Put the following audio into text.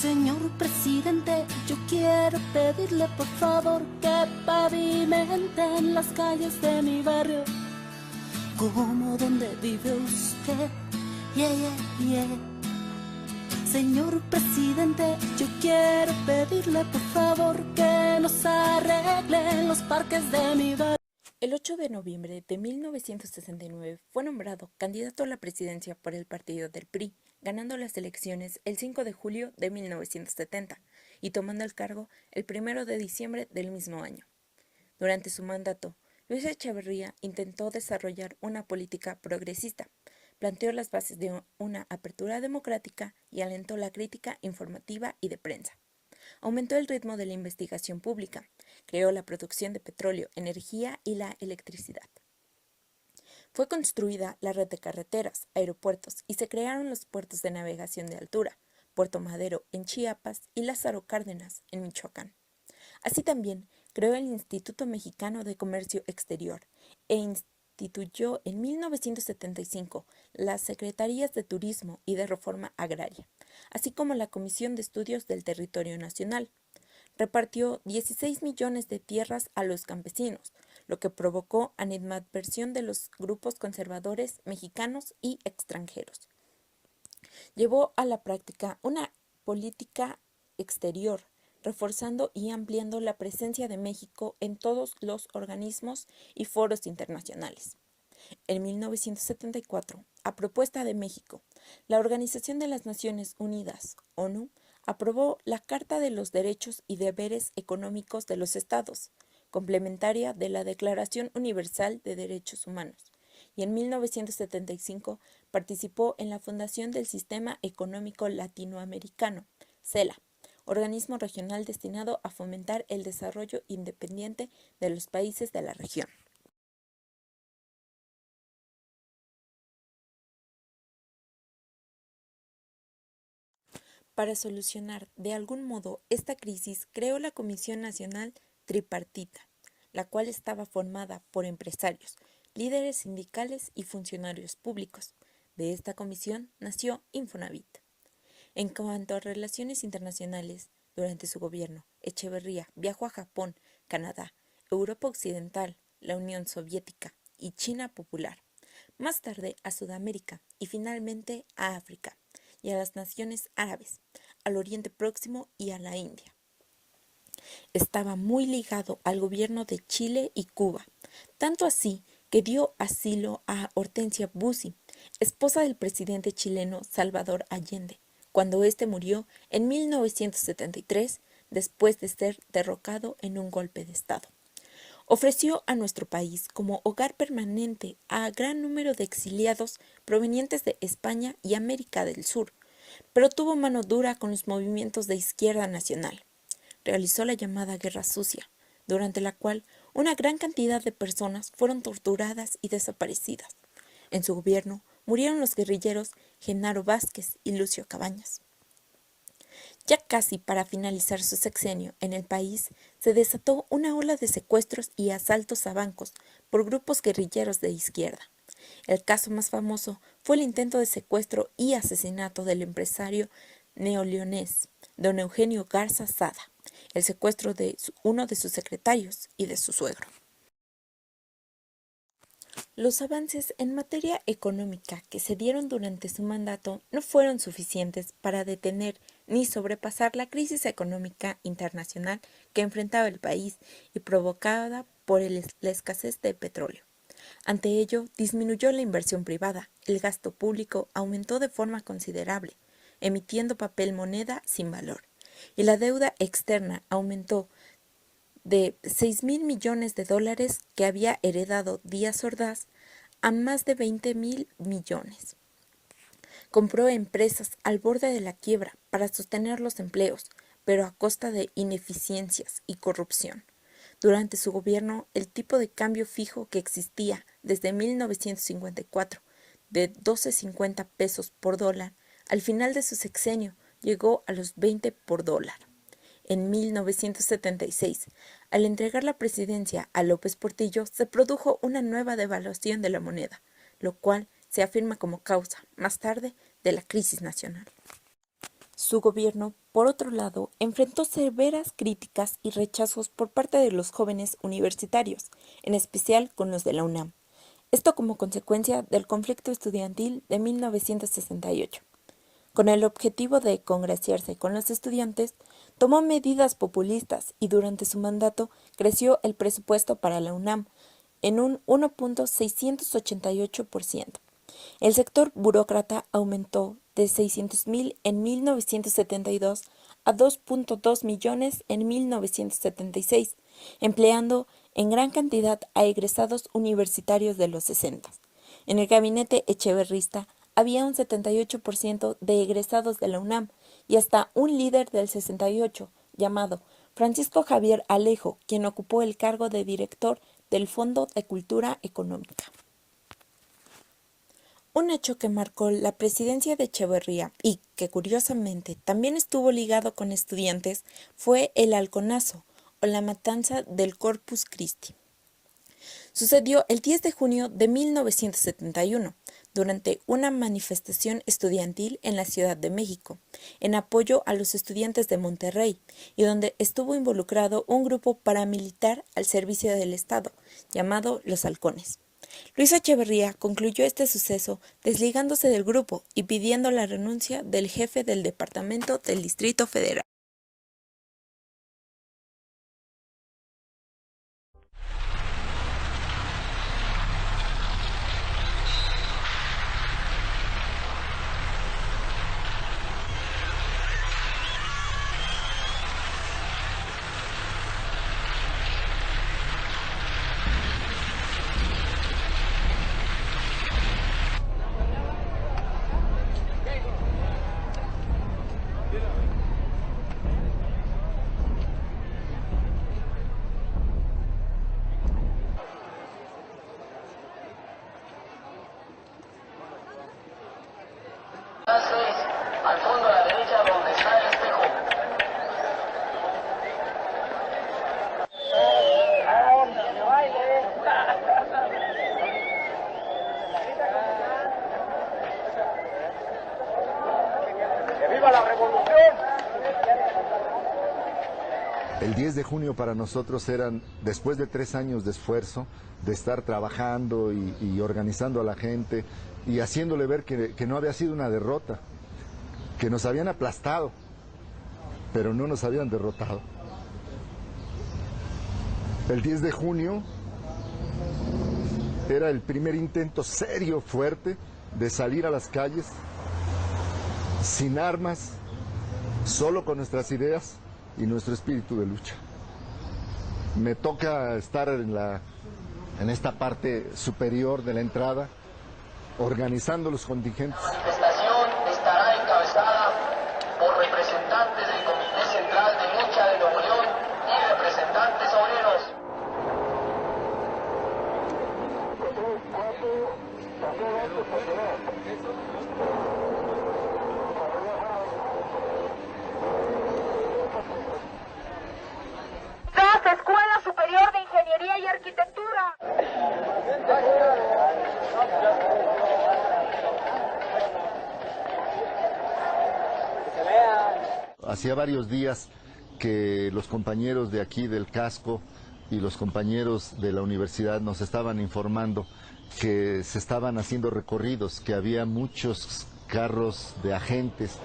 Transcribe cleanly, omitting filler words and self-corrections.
Señor presidente, yo quiero pedirle por favor que pavimenten las calles de mi barrio, como donde vive usted. Yeah, yeah, yeah. Señor presidente, yo quiero pedirle por favor que nos arreglen los parques de mi barrio. El 8 de noviembre de 1969 fue nombrado candidato a la presidencia por el partido del PRI, ganando las elecciones el 5 de julio de 1970 y tomando el cargo el 1 de diciembre del mismo año. Durante su mandato, Luis Echeverría intentó desarrollar una política progresista, planteó las bases de una apertura democrática y alentó la crítica informativa y de prensa. Aumentó el ritmo de la investigación pública, creó la producción de petróleo, energía y la electricidad. Fue construida la red de carreteras, aeropuertos y se crearon los puertos de navegación de altura, Puerto Madero en Chiapas y Lázaro Cárdenas en Michoacán. Así también creó el Instituto Mexicano de Comercio Exterior e instituyó en 1975 las Secretarías de Turismo y de Reforma Agraria, así como la Comisión de Estudios del Territorio Nacional. Repartió 16 millones de tierras a los campesinos, lo que provocó animadversión de los grupos conservadores mexicanos y extranjeros. Llevó a la práctica una política exterior, reforzando y ampliando la presencia de México en todos los organismos y foros internacionales. En 1974, a propuesta de México, la Organización de las Naciones Unidas, ONU, aprobó la Carta de los Derechos y Deberes Económicos de los Estados, complementaria de la Declaración Universal de Derechos Humanos, y en 1975 participó en la fundación del Sistema Económico Latinoamericano, CELA, organismo regional destinado a fomentar el desarrollo independiente de los países de la región. Para solucionar de algún modo esta crisis, creó la Comisión Nacional Tripartita, la cual estaba formada por empresarios, líderes sindicales y funcionarios públicos. De esta comisión nació Infonavit. En cuanto a relaciones internacionales, durante su gobierno, Echeverría viajó a Japón, Canadá, Europa Occidental, la Unión Soviética y China Popular, más tarde a Sudamérica y finalmente a África y a las naciones árabes, al Oriente Próximo y a la India. Estaba muy ligado al gobierno de Chile y Cuba, tanto así que dio asilo a Hortensia Bussi, esposa del presidente chileno Salvador Allende, cuando éste murió en 1973 después de ser derrocado en un golpe de Estado. Ofreció a nuestro país como hogar permanente a gran número de exiliados provenientes de España y América del Sur, pero tuvo mano dura con los movimientos de izquierda nacional. Realizó la llamada Guerra Sucia, durante la cual una gran cantidad de personas fueron torturadas y desaparecidas. En su gobierno murieron los guerrilleros Genaro Vázquez y Lucio Cabañas. Ya casi para finalizar su sexenio en el país, se desató una ola de secuestros y asaltos a bancos por grupos guerrilleros de izquierda. El caso más famoso fue el intento de secuestro y asesinato del empresario neoleonés, don Eugenio Garza Sada, el secuestro de uno de sus secretarios y de su suegro. Los avances en materia económica que se dieron durante su mandato no fueron suficientes para detener ni sobrepasar la crisis económica internacional que enfrentaba el país y provocada por la escasez de petróleo. Ante ello, disminuyó la inversión privada, el gasto público aumentó de forma considerable, emitiendo papel moneda sin valor, y la deuda externa aumentó de 6.000 millones de dólares que había heredado Díaz Ordaz a más de 20.000 millones. Compró empresas al borde de la quiebra para sostener los empleos, pero a costa de ineficiencias y corrupción. Durante su gobierno, el tipo de cambio fijo que existía desde 1954, de 12.50 pesos por dólar, al final de su sexenio llegó a los 20 por dólar. En 1976, al entregar la presidencia a López Portillo, se produjo una nueva devaluación de la moneda, lo cual se afirma como causa, más tarde, de la crisis nacional. Su gobierno, por otro lado, enfrentó severas críticas y rechazos por parte de los jóvenes universitarios, en especial con los de la UNAM. Esto como consecuencia del conflicto estudiantil de 1968. Con el objetivo de congraciarse con los estudiantes, tomó medidas populistas y durante su mandato creció el presupuesto para la UNAM en un 1.688%. El sector burócrata aumentó de 600.000 en 1972 a 2.2 millones en 1976, empleando en gran cantidad a egresados universitarios de los 60. En el gabinete echeverrista había un 78% de egresados de la UNAM y hasta un líder del 68, llamado Francisco Javier Alejo, quien ocupó el cargo de director del Fondo de Cultura Económica. Un hecho que marcó la presidencia de Echeverría y que curiosamente también estuvo ligado con estudiantes fue el halconazo o la matanza del Corpus Christi. Sucedió el 10 de junio de 1971, durante una manifestación estudiantil en la Ciudad de México, en apoyo a los estudiantes de Monterrey, y donde estuvo involucrado un grupo paramilitar al servicio del Estado, llamado Los Halcones. Luis Echeverría concluyó este suceso desligándose del grupo y pidiendo la renuncia del jefe del Departamento del Distrito Federal. Al fondo a la derecha donde está el espejo. ¡Que viva la revolución! El 10 de junio para nosotros eran, después de 3 años de esfuerzo, de estar trabajando y organizando a la gente y haciéndole ver que no había sido una derrota, que nos habían aplastado, pero no nos habían derrotado. El 10 de junio era el primer intento serio, fuerte, de salir a las calles, sin armas, solo con nuestras ideas y nuestro espíritu de lucha. Me toca estar en esta parte superior de la entrada, organizando los contingentes. La manifestación estará encabezada por representantes del Comité Central de Lucha de Nuevo León y representantes obreros. Escuela Superior de Ingeniería y Arquitectura. Hacía varios días que los compañeros de aquí del casco y los compañeros de la universidad nos estaban informando que se estaban haciendo recorridos, que había muchos carros de agentes